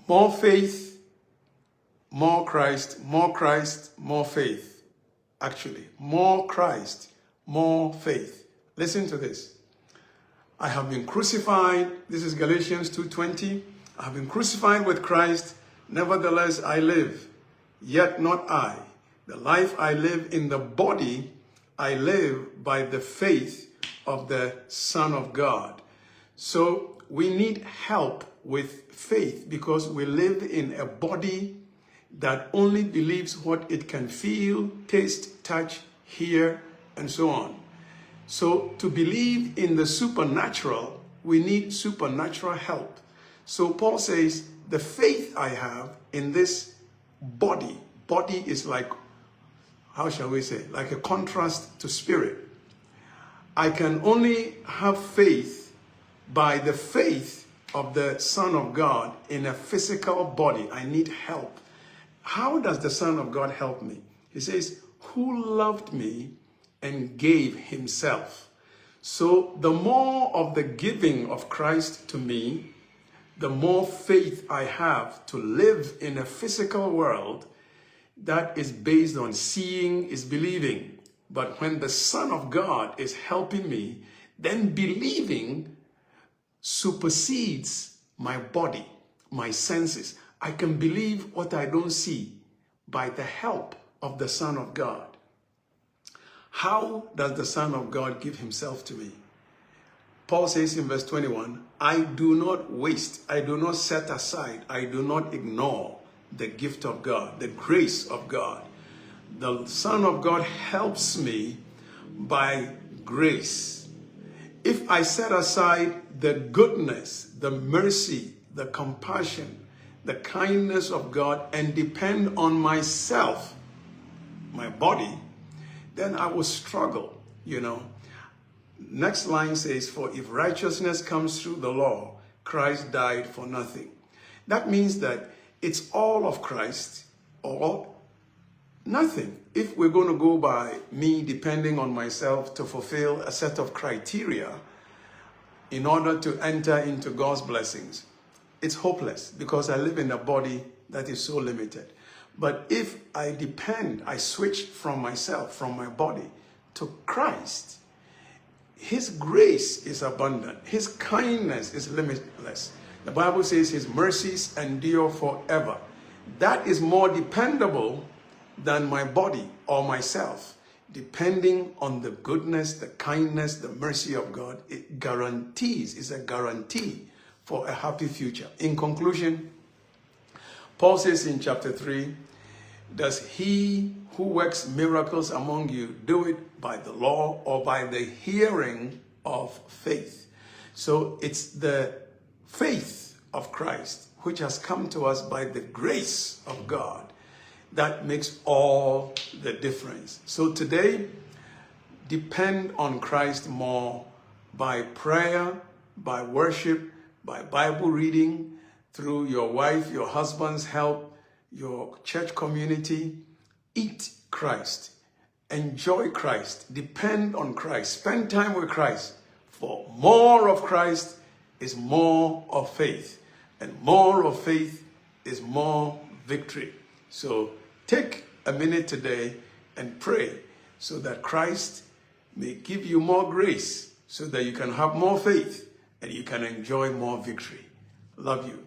More faith, more Christ, more faith. Actually, more Christ, more faith. Listen to this. I have been crucified. This is Galatians 2:20. I have been crucified with Christ. Nevertheless, I live. Yet not I. The life I live in the body, I live by the faith of the Son of God. So we need help with faith because we live in a body that only believes what it can feel, taste, touch, hear, and so on. So to believe in the supernatural, we need supernatural help. So Paul says, the faith I have in this body is like, how shall we say, like a contrast to spirit. I can only have faith by the faith of the Son of God in a physical body. I need help. How does the Son of God help me? He says, who loved me and gave himself. So the more of the giving of Christ to me, the more faith I have to live in a physical world that is based on seeing is believing. But when the Son of God is helping me, then believing supersedes my body, my senses. I can believe what I don't see by the help of the Son of God. How does the Son of God give himself to me? Paul says in verse 21, I do not waste, I do not set aside, I do not ignore the gift of God, the grace of God. The Son of God helps me by grace. If I set aside the goodness, the mercy, the compassion, the kindness of God and depend on myself, my body, then I will struggle, Next line says, for if righteousness comes through the law, Christ died for nothing. That means that it's all of Christ or nothing. If we're going to go by me depending on myself to fulfill a set of criteria in order to enter into God's blessings, it's hopeless because I live in a body that is so limited. But if I switch from myself, from my body to Christ, his grace is abundant. His kindness is limitless. The Bible says his mercies endure forever. That is more dependable than my body or myself. Depending on the goodness, the kindness, the mercy of God, is a guarantee for a happy future. In conclusion, Paul says in chapter 3, does he who works miracles among you do it by the law or by the hearing of faith? So it's the faith of Christ which has come to us by the grace of God that makes all the difference. So today, depend on Christ more by prayer, by worship, by Bible reading, through your wife, your husband's help, your church community. Eat Christ. Enjoy Christ. Depend on Christ. Spend time with Christ. For more of Christ is more of faith. And more of faith is more victory. So take a minute today and pray so that Christ may give you more grace so that you can have more faith and you can enjoy more victory. Love you.